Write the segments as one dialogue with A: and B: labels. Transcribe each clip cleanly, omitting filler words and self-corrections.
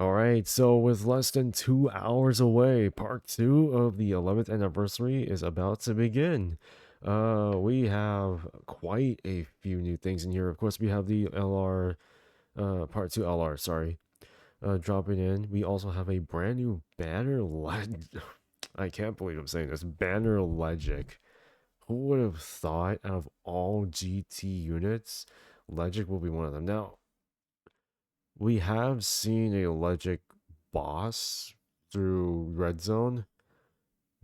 A: Alright, so with less than 2 hours away, part 2 of the 11th anniversary is about to begin. We have quite a few new things in here. Of course, we have the LR, part 2 LR, sorry, dropping in. We also have a brand new banner I can't believe I'm saying this. Banner Legic. Who would have thought out of all GT units, Legic will be one of them? Now, we have seen a Legic boss through Red Zone,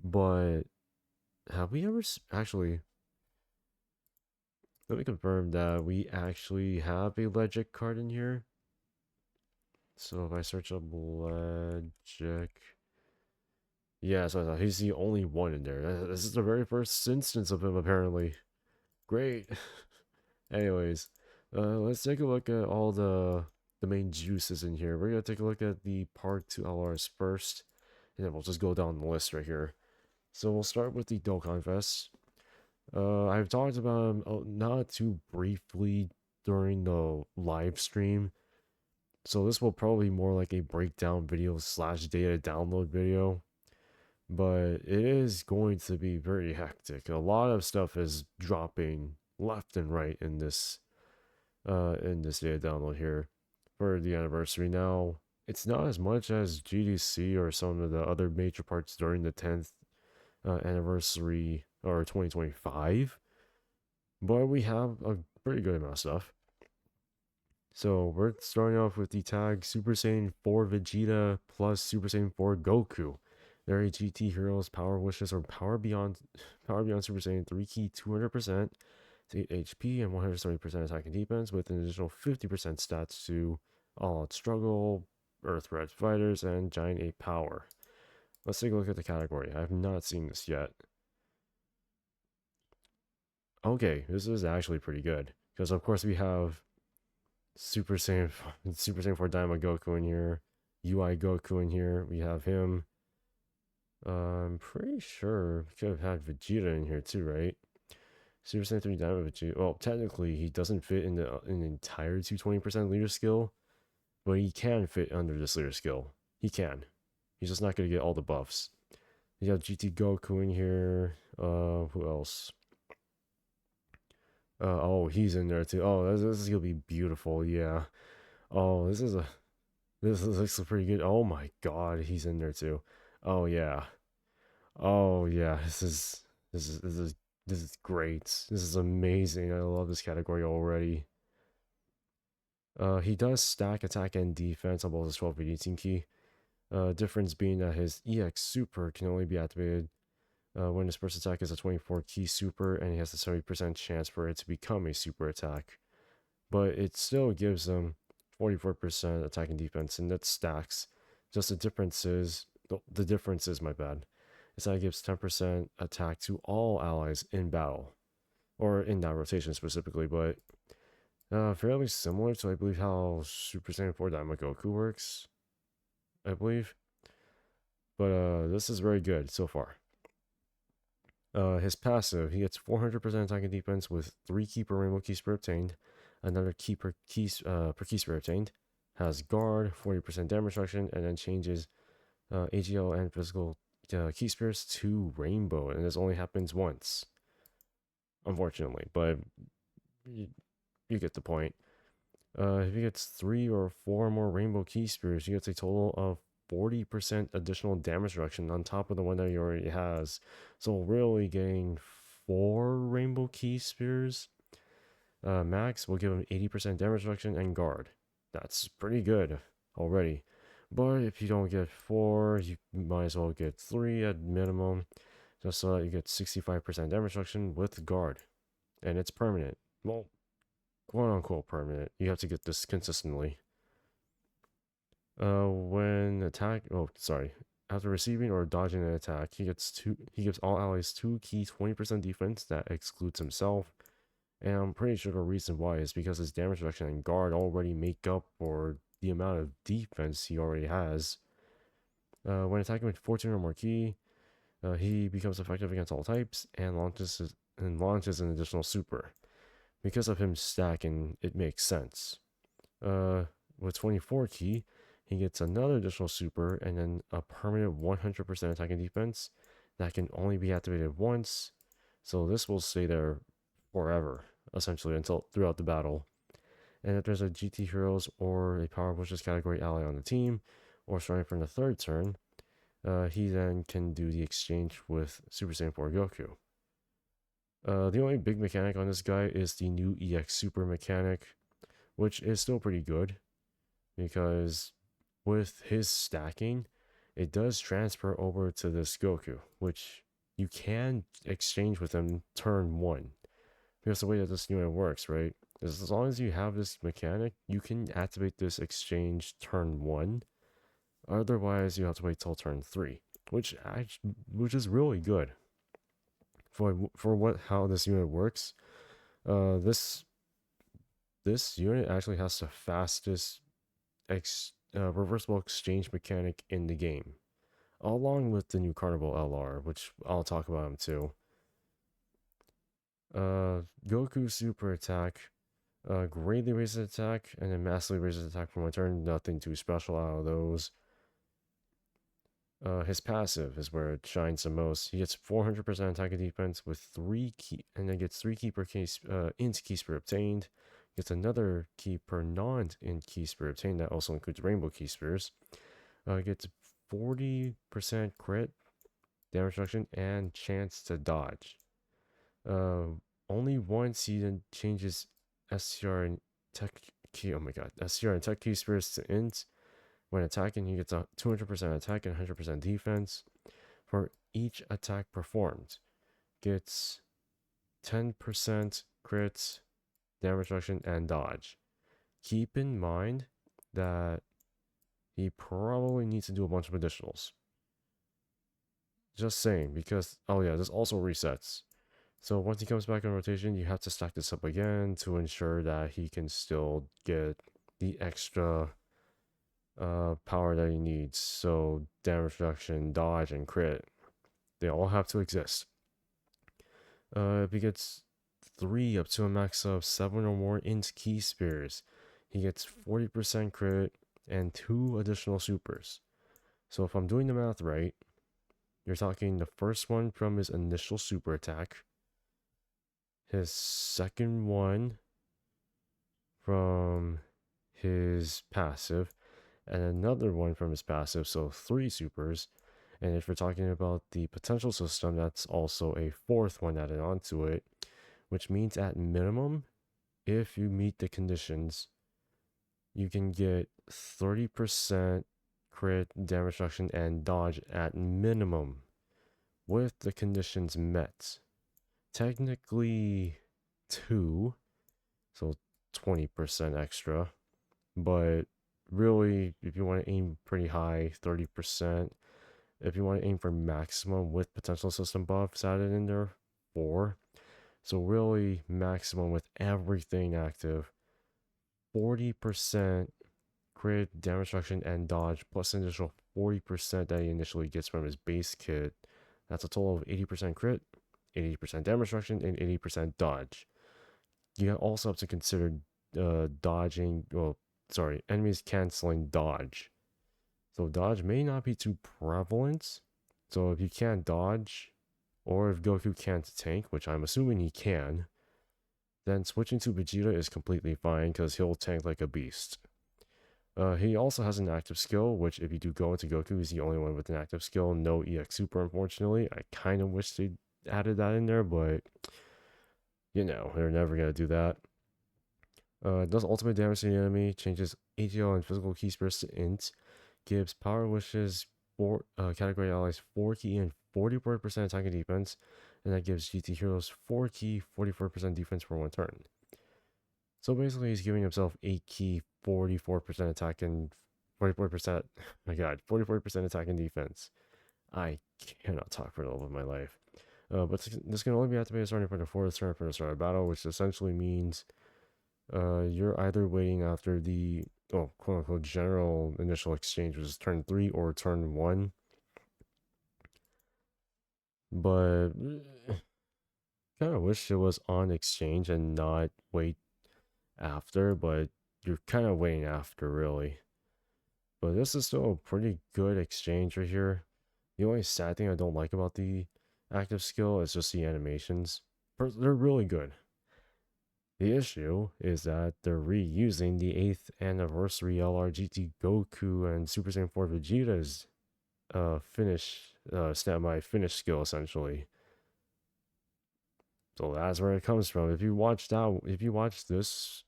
A: but have we ever actually? Let me confirm that we actually have a Legic card in here. So if I search up Legic, yeah, so he's the only one in there. This is the very first instance of him, apparently. Great. Anyways, let's take a look at all the main juices in here. We're gonna take a look at the Part 2 LRs first, and then we'll just go down the list right here. So we'll start with the Dokkan Fest. I've talked about him not too briefly during the live stream, so this will probably be more like a breakdown video slash data download video. But it is going to be very hectic. A lot of stuff is dropping left and right in this data download here for the anniversary. Now, it's not as much as GDC or some of the other major parts during the 10th anniversary or 2025, but we have a pretty good amount of stuff. So we're starting off with the tag Super Saiyan 4 Vegeta plus Super Saiyan 4 Goku. They're a GT Heroes Power Wishes or Power Beyond Super Saiyan 3 key 200% to 8 HP and 170% attack and defense with an additional 50% stats to All Out Struggle, Earth Red Fighters, and Giant 8 Power. Let's take a look at the category. I have not seen this yet. Okay, this is actually pretty good. Because of course we have Super Saiyan 4 Daima Goku in here. UI Goku in here. We have him. I'm pretty sure we could have had Vegeta in here too, right? Super Saiyan 3 Daima Vegeta. Well, technically he doesn't fit in the entire 220% leader skill, but he can fit under this leader skill. He can. He's just not going to get all the buffs. You have GT Goku in here. Who else? Oh, he's in there too. Oh, this is gonna be beautiful. Yeah. Oh, this looks pretty good. Oh my God, he's in there too. Oh yeah. Oh yeah. This is great. This is amazing. I love this category already. He does stack attack and defense on both his 12 and 18 key. Difference being that his EX super can only be activated when his first attack is a 24 key super and he has a 70% chance for it to become a super attack. But it still gives him 44% attack and defense, and that stacks. Just the difference is, my bad, is that it gives 10% attack to all allies in battle, or in that rotation specifically, but fairly similar to, I believe, how Super Saiyan 4 Daima Goku works, I believe. But this is very good so far. His passive, he gets 400% attack and defense with 3 key per rainbow key spirit obtained, another key per key spirit obtained, has guard, 40% damage reduction, and then changes AGL and physical key spirits to rainbow, and this only happens once, unfortunately, but you get the point. If he gets 3 or 4 more rainbow key spirits, he gets a total of 40% additional damage reduction on top of the one that he already has. So really getting 4 rainbow key spears max will give him 80% damage reduction and guard. That's pretty good already. But if you don't get 4, you might as well get 3 at minimum, just so that you get 65% damage reduction with guard. And it's permanent. Well, quote unquote permanent. You have to get this consistently. After receiving or dodging an attack, he gives all allies 2 key 20% defense that excludes himself. And I'm pretty sure the reason why is because his damage reduction and guard already make up for the amount of defense he already has. When attacking with 14 or more key, he becomes effective against all types and launches an additional super. Because of him stacking, it makes sense. With 24 key, he gets another additional super and then a permanent 100% attack and defense that can only be activated once. So this will stay there forever, essentially, until throughout the battle. And if there's a GT Heroes or a Power Pushes category ally on the team, or starting from the third turn, he then can do the exchange with Super Saiyan 4 Goku. The only big mechanic on this guy is the new EX Super mechanic, which is still pretty good, because with his stacking, it does transfer over to this Goku, which you can exchange with him turn 1. Because the way that this unit works, right, is as long as you have this mechanic, you can activate this exchange turn 1. Otherwise, you have to wait till turn 3, which is really good for how this unit works. This unit actually has the fastest reversible exchange mechanic in the game, along with the new Carnival LR, which I'll talk about him too. Goku super attack greatly raises attack and then massively raises attack for one turn. Nothing too special out of those. His passive is where it shines the most. He gets 400% attack and defense with 3 key, and then gets 3 key per case int key spirit obtained. Gets another key per non-int key spirit obtained. That also includes rainbow key spears. Gets 40% crit, damage reduction, and chance to dodge. Only once he then changes SCR and tech key. Oh my god, SCR and tech key spirits to int. When attacking, he gets a 200% attack and 100% defense. For each attack performed, gets 10% crits, damage reduction, and dodge. Keep in mind that he probably needs to do a bunch of additionals. Just saying, because, oh yeah, this also resets. So once he comes back in rotation, you have to stack this up again to ensure that he can still get the extra power that he needs. So damage reduction, dodge, and crit, they all have to exist. If he gets 3 up to a max of 7 or more int key spears, he gets 40% crit and 2 additional supers. So if I'm doing the math right, you're talking the first one from his initial super attack, his second one from his passive, and another one from his passive, so 3 supers. And if we're talking about the potential system, that's also a 4th one added onto it, which means at minimum, if you meet the conditions, you can get 30% crit, damage reduction, and dodge at minimum with the conditions met. Technically 2, so 20% extra, but really, if you want to aim pretty high, 30%. If you want to aim for maximum with potential system buffs added in there, 4. So really, maximum with everything active, 40% crit, damage reduction, and dodge, plus an additional 40% that he initially gets from his base kit. That's a total of 80% crit, 80% damage reduction, and 80% dodge. You also have to consider dodging, enemies canceling dodge. So dodge may not be too prevalent. So if you can't dodge, or if Goku can't tank, which I'm assuming he can, then switching to Vegeta is completely fine because he'll tank like a beast. He also has an active skill, which if you do go into Goku, he's the only one with an active skill. No EX Super, unfortunately. I kind of wish they added that in there, but you know, they're never going to do that. Does ultimate damage to the enemy, changes ATL and physical key spirits to int, gives power wishes for category allies 4 key and 44% attack and defense, and that gives GT heroes 4 key, 44% defense for one turn. So basically, he's giving himself 8 key, 44% attack and 44%. My God, 44% attack and defense. I cannot talk for the love of my life. But this can only be activated starting from the 4th turn from the start of battle, which essentially means you're either waiting after the quote unquote general initial exchange, which is turn 3 or turn 1. But kind of wish it was on exchange and not wait after, but you're kind of waiting after, really. But this is still a pretty good exchange right here. The only sad thing I don't like about the active skill is just the animations. They're really good. The issue is that they're reusing the 8th anniversary LRGT Goku and Super Saiyan 4 Vegeta's standby finish skill essentially. So that's where it comes from. If you watch this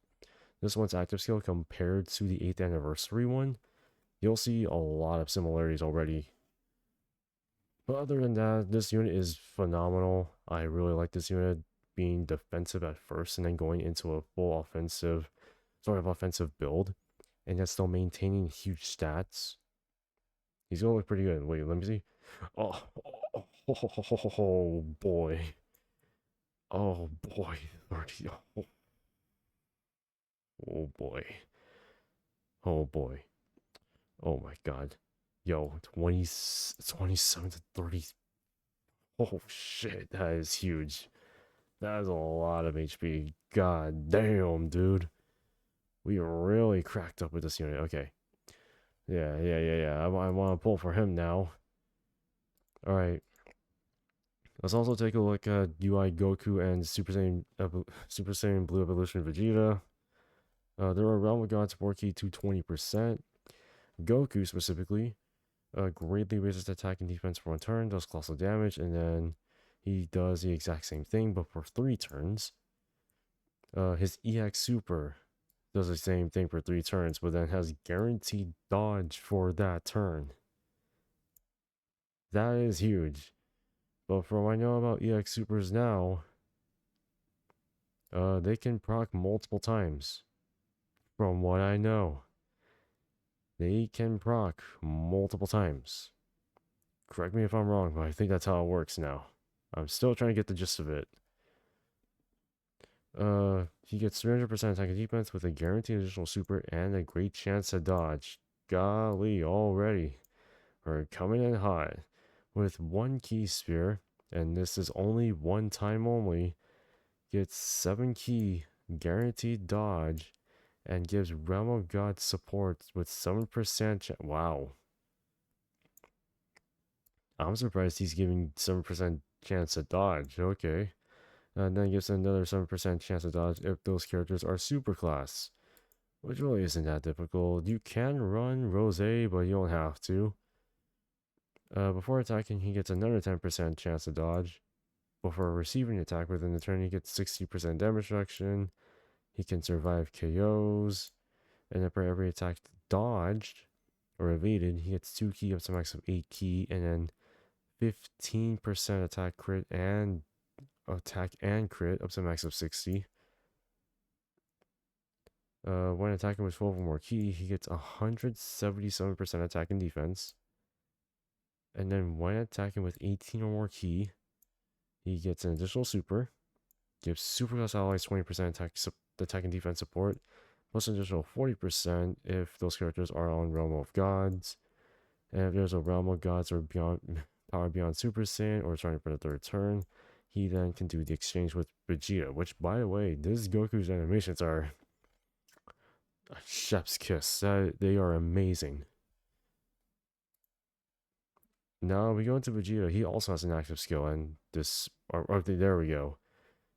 A: one's active skill compared to the 8th anniversary one, you'll see a lot of similarities already. But other than that, this unit is phenomenal. I really like this unit being defensive at first and then going into a full offensive, sort of offensive build, and yet still maintaining huge stats. He's gonna look pretty good. Wait, let me see. Oh, oh boy. Oh boy. 30. Oh boy. Oh boy. Oh my god. Yo, 27 to 30. Oh shit, that is huge. That is a lot of HP. God damn, dude. We really cracked up with this unit. Okay. Yeah. I want to pull for him now. Alright. Let's also take a look at UI Goku and Super Saiyan Blue Evolution Vegeta. There are Realm of God support key to 20%. Goku specifically greatly raises attack and defense for 1 turn, does colossal damage, and then he does the exact same thing but for 3 turns. His EX Super does the same thing for 3 turns, but then has guaranteed dodge for that turn. That is huge. But from what I know about EX Supers now, they can proc multiple times. From what I know, they can proc multiple times. Correct me if I'm wrong, but I think that's how it works now. I'm still trying to get the gist of it. He gets 300% attack and defense with a guaranteed additional super and a great chance to dodge. Golly, already. We're coming in hot. With 1 key sphere, and this is only 1 time only, gets 7 key guaranteed dodge and gives Realm of God support with 7% wow. I'm surprised he's giving 7% chance to dodge. Okay. And then gives another 7% chance to dodge if those characters are superclass, which really isn't that difficult. You can run Rose, but you don't have to. Before attacking, he gets another 10% chance to dodge. Before receiving an attack within the turn, he gets 60% damage reduction. He can survive KOs. And then for every attack dodged or evaded, he gets 2 key up to max of 8 key. And then 15% attack crit and crit up to max of 60. When attacking with 12 or more key, he gets 177% attack and defense. And then when attacking with 18 or more key, he gets an additional super. Gives superclass allies 20% attack and defense support, plus an additional 40% if those characters are on Realm of Gods. And if there's a Realm of Gods or beyond Power Beyond Super Saiyan or starting for the 3rd turn, he then can do the exchange with Vegeta, which, by the way, this Goku's animations are a chef's kiss. They are amazing. Now we go into Vegeta. He also has an active skill, and this... there we go.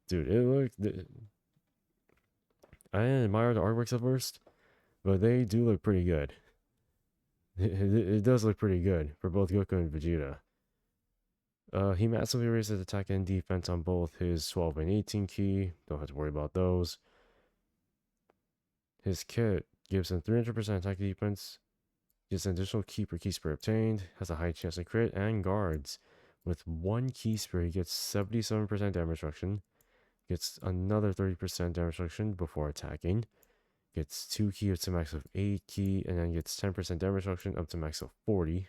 A: Dude, it looked... I didn't admire the artworks at first, but they do look pretty good. It does look pretty good for both Goku and Vegeta. He massively raises attack and defense on both his 12 and 18 key. Don't have to worry about those. His kit gives him 300% attack defense, gets an additional key per key spirit obtained, has a high chance to crit, and guards. With 1 key spirit, he gets 77% damage reduction, gets another 30% damage reduction before attacking, gets 2 key up to max of 8 key, and then gets 10% damage reduction up to max of 40.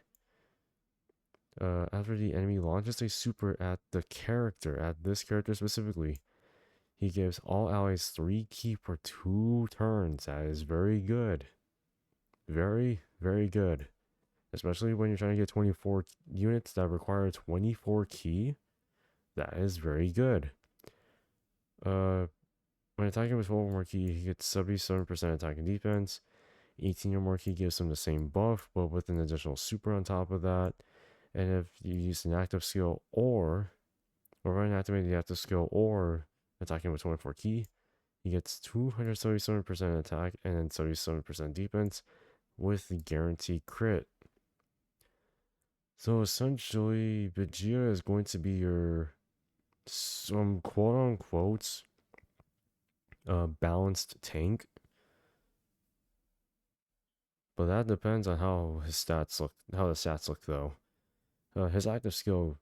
A: After the enemy launches a super at this character specifically, he gives all allies 3 key for 2 turns. That is very good. Very, very good. Especially when you're trying to get 24 units that require 24 key. That is very good. When attacking with 12 or more key, he gets 77% attack and defense. 18 or more key gives him the same buff, but with an additional super on top of that. And if you use an active skill or run activating the active skill or attacking with 24 key, he gets 277% attack and then 77% defense with guaranteed crit. So essentially, Vegeta is going to be your some quote unquote balanced tank, but that depends on how his stats look. How the stats look though. His active skill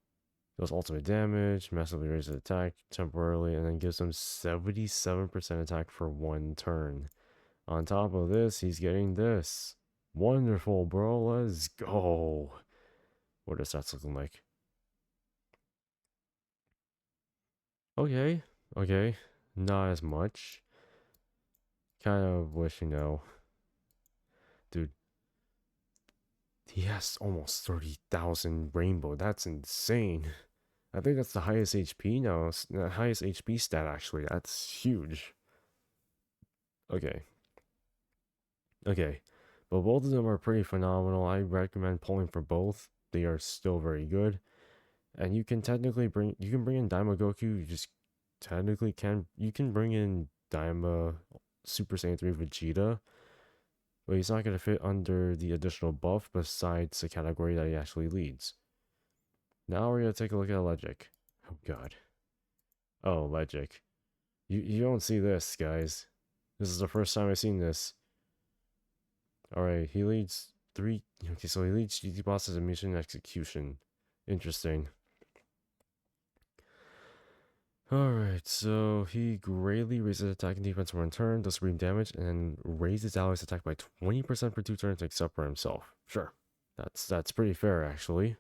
A: does ultimate damage, massively raises attack temporarily, and then gives him 77% attack for 1 turn. On top of this, he's getting this. Wonderful, bro. Let's go. What are stats looking like? Okay. Okay. Not as much. Kind of wish, dude, he has almost 30,000 rainbow. That's insane. I think that's the highest HP now. The highest HP stat, actually. That's huge. Okay. Okay. But both of them are pretty phenomenal. I recommend pulling for both. They are still very good. And you can technically bring in Daima Goku. You just technically you can bring in Daima Super Saiyan 3 Vegeta. But he's not going to fit under the additional buff besides the category that he actually leads. Now we're going to take a look at Legic. Oh god. Oh, Legic. You don't see this, guys. This is the first time I've seen this. Alright, he leads 3... Okay, so he leads GT bosses in mission execution. Interesting. Alright, so he greatly raises attack and defense for 1 turn, does ream damage, and then raises allies' attack by 20% for 2 turns except for himself. Sure. That's pretty fair, actually.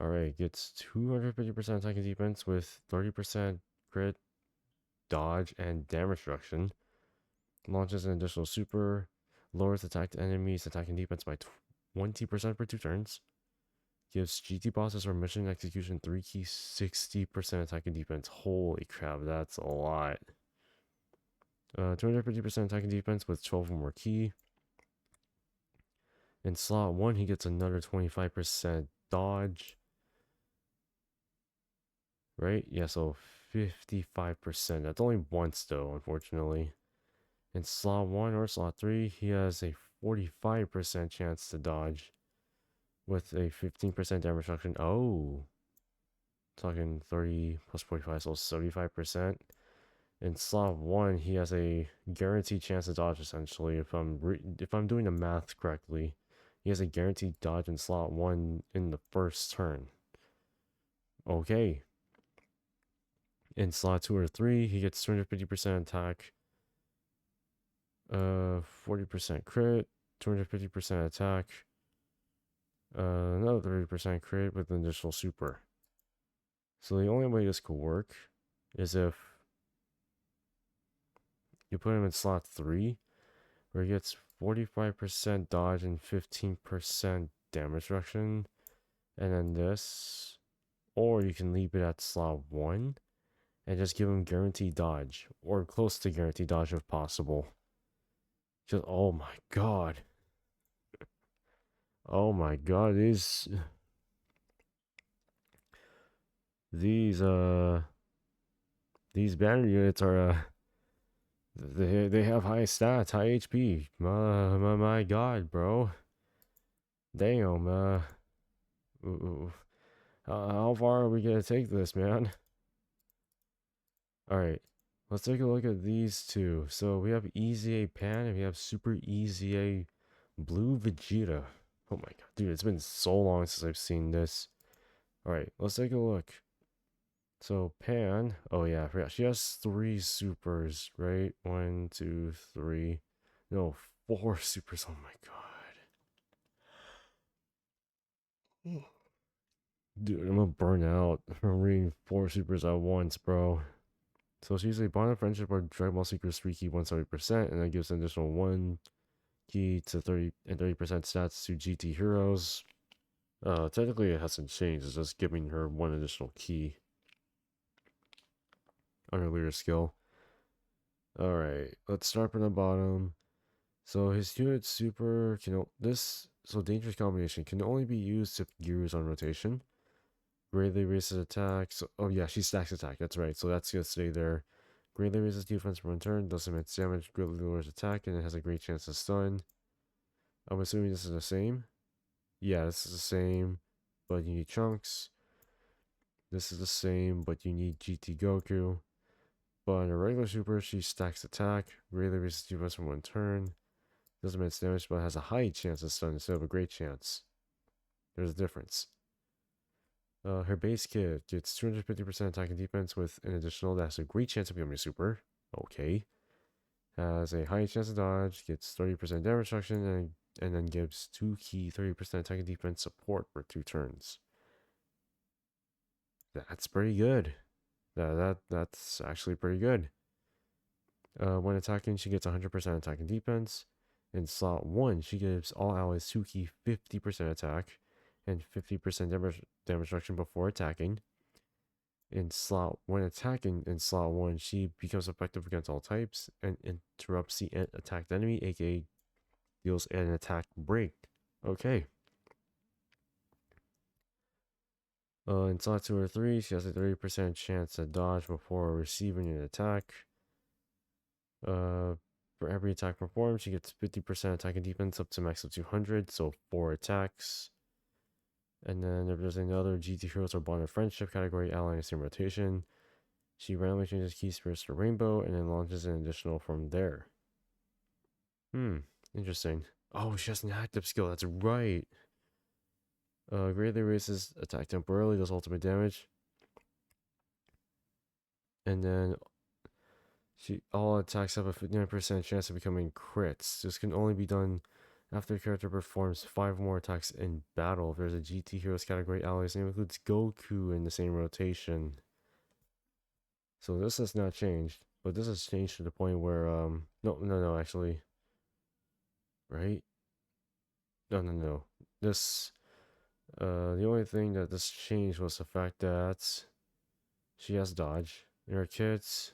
A: Alright, gets 250% attack and defense with 30% crit, dodge, and damage reduction. Launches an additional super, lowers attacked enemies' attack and defense by 20% for 2 turns. Gives GT bosses or mission execution 3 key 60% attack and defense. Holy crap, that's a lot. 250% attack and defense with 12 or more key. In slot 1, he gets another 25% dodge. Right? Yeah, so 55%. That's only once though, unfortunately. In slot 1 or slot 3, he has a 45% chance to dodge with a 15% damage reduction. Oh, talking 30 plus 45, so 75%. In slot 1, he has a guaranteed chance to dodge, essentially, if I'm doing the math correctly. He has a guaranteed dodge in slot 1 in the first turn. Okay. In slot 2 or 3, he gets 250% attack, 40% crit, 250% attack, another 30% crit with an additional super. So the only way this could work is if you put him in slot 3, where he gets 45% dodge and 15% damage reduction, and then this, or you can leave it at slot 1 and just give him guaranteed dodge, or close to guaranteed dodge if possible. Just, oh my god. Oh my god, these banner units are they have high stats, high HP. My god, bro. Damn, ooh. How far are we gonna take this, man? Alright, let's take a look at these two. So we have Easy A Pan and we have Super Easy A Blue Vegeta. Oh my god, dude, it's been so long since I've seen this. Alright, let's take a look. So Pan, oh yeah, I forgot. She has 3 supers, right? 1, 2, 3. No, 4 supers. Oh my god. Dude, I'm gonna burn out from reading 4 supers at once, bro. So she's a bond of friendship or Dragon Ball Secrets 3 key 170%, and that gives an additional 1 key to 30% stats to GT heroes. Technically it hasn't changed, it's just giving her 1 additional key on her leader skill. Alright, let's start from the bottom. So his unit super so dangerous combination can only be used if Gyru's on rotation. Greatly raises attack. So, oh yeah, she stacks attack. That's right. So that's gonna stay there. Greatly raises defense for one turn. Doesn't immense damage. Greatly lowers attack, and it has a great chance to stun. I'm assuming this is the same. Yeah, this is the same, but you need chunks. This is the same, but you need GT Goku. But in a regular super, she stacks attack. Greatly raises defense for one turn. Doesn't immense damage, but has a high chance of stun instead of a great chance. There's a difference. Her base kit gets 250% attack and defense with an additional that has a great chance of becoming a super. Okay. Has a high chance of dodge, gets 30% damage reduction, and then gives 2 key 30% attack and defense support for 2 turns. That's pretty good. That's actually pretty good. When attacking, she gets 100% attack and defense. In slot 1, she gives all allies 2 key 50% attack and 50% damage reduction before attacking. When attacking in slot 1, she becomes effective against all types and interrupts the attacked enemy, aka deals an attack break. Okay. In slot 2 or 3, she has a 30% chance to dodge before receiving an attack. For every attack performed, she gets 50% attack and defense up to max of 200, so 4 attacks. And then if there's another GT Heroes or Bond of Friendship category ally in the same rotation, she randomly changes key spirits to rainbow and then launches an additional from there. Interesting. Oh, she has an active skill, that's right. Greatly raises attack temporarily, does ultimate damage. And then all attacks have a 59% chance of becoming crits. This can only be done after the character performs 5 more attacks in battle. If there's a GT Heroes category allies, name includes Goku in the same rotation. So this has not changed, but this has changed to the point where no, actually, right? No. This the only thing that this changed was the fact that she has dodge in her kits.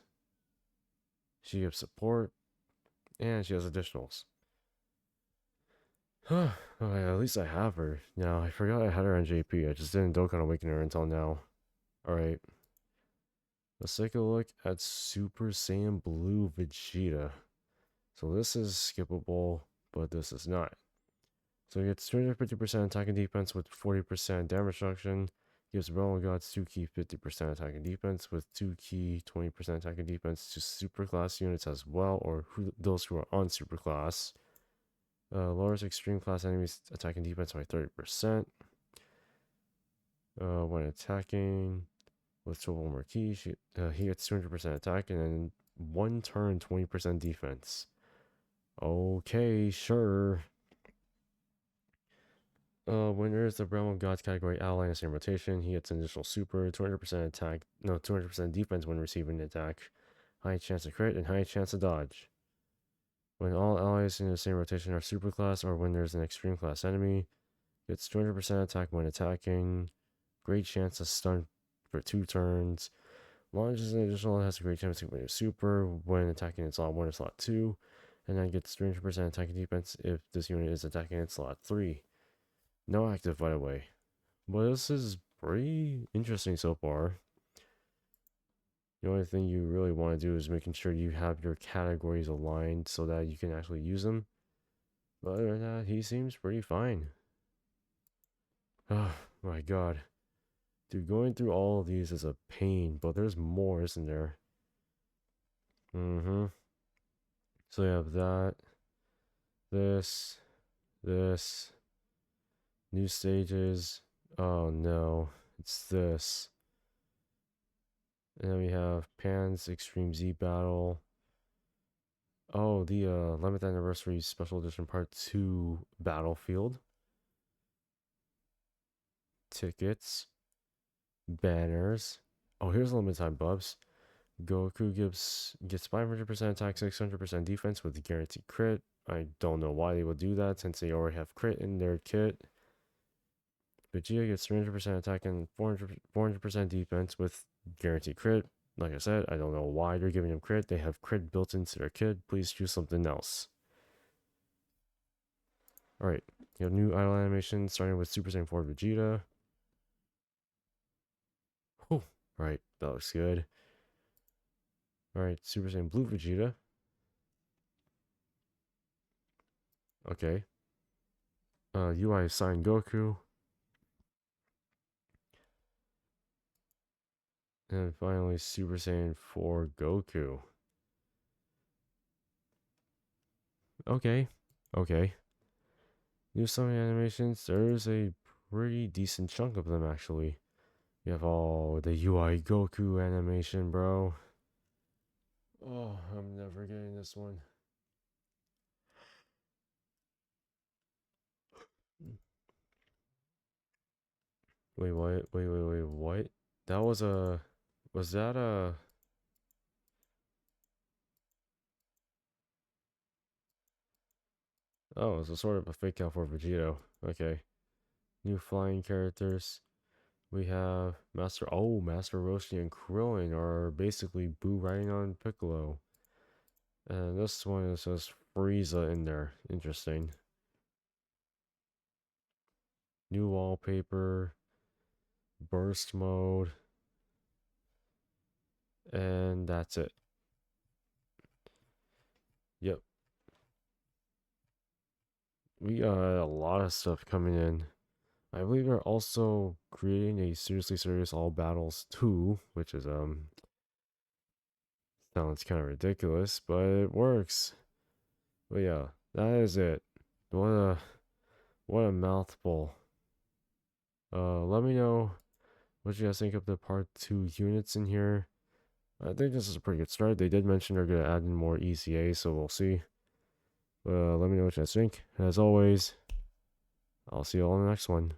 A: She gives support, and she has additionals. Okay, at least I have her. Now, I forgot I had her on JP. I just didn't Dokkan Awaken her until now. Alright. Let's take a look at Super Saiyan Blue Vegeta. So this is skippable, but this is not. So he gets 250% attack and defense with 40% damage reduction. Gives Realm of Gods 2 key 50% attack and defense with 2 key 20% attack and defense to superclass units as well, or those who are on superclass. Lowers extreme class enemies attack and defense by 30%. When attacking with 12 or more keys, he gets 200% attack and then 1 turn 20% defense. Okay, sure. When there is the Realm of Gods category ally in the same rotation, he gets an additional super, 200% attack, 200% defense when receiving an attack, high chance of crit, and high chance of dodge. When all allies in the same rotation are superclass, or when there's an extreme class enemy, gets 200% attack when attacking, great chance to stun for 2 turns, launches an additional, has a great chance to make a super when attacking in slot 1 or slot 2, and then gets 300% attack and defense if this unit is attacking in slot 3. No active, by the way. But this is pretty interesting so far. The only thing you really want to do is making sure you have your categories aligned so that you can actually use them. But other than that, he seems pretty fine. Oh my god. Dude, going through all of these is a pain, but there's more, isn't there? So you have that, this, new stages. Oh no, it's this. And then we have Pan's Extreme Z Battle. Oh, the 11th Anniversary Special Edition Part 2 Battlefield. Tickets. Banners. Oh, here's limited time bubs. Goku gets 500% attack, 600% defense with guaranteed crit. I don't know why they would do that since they already have crit in their kit. Vegeta gets 300% attack and 400% defense with guaranteed crit. Like I said, I don't know why they're giving him crit. They have crit built into their kit. Please choose something else. Alright, you have new idle animation starting with Super Saiyan 4 Vegeta. Oh, alright, that looks good. Alright, Super Saiyan Blue Vegeta. Okay. UI Sign Goku. And finally, Super Saiyan 4 Goku. Okay. Okay. New summon animations. There's a pretty decent chunk of them, actually. You have all the UI Goku animation, bro. Oh, I'm never getting this one. Wait, what? Wait, what? That was a... Was that a... Oh, it's a sort of a fake out for Vegito. Okay. New flying characters. We have Master... Oh, Master Roshi and Krillin are basically Boo riding on Piccolo. And this one is just Frieza in there. Interesting. New wallpaper. Burst mode. And that's it. Yep. We got a lot of stuff coming in. I believe we're also creating a Seriously Serious All Battles 2, which is sounds kind of ridiculous, but it works. But yeah, that is it. What a mouthful. Let me know what you guys think of the part 2 units in here. I think this is a pretty good start. They did mention they're gonna add in more ECA, so we'll see. But let me know what you guys think. As always, I'll see you all in the next one.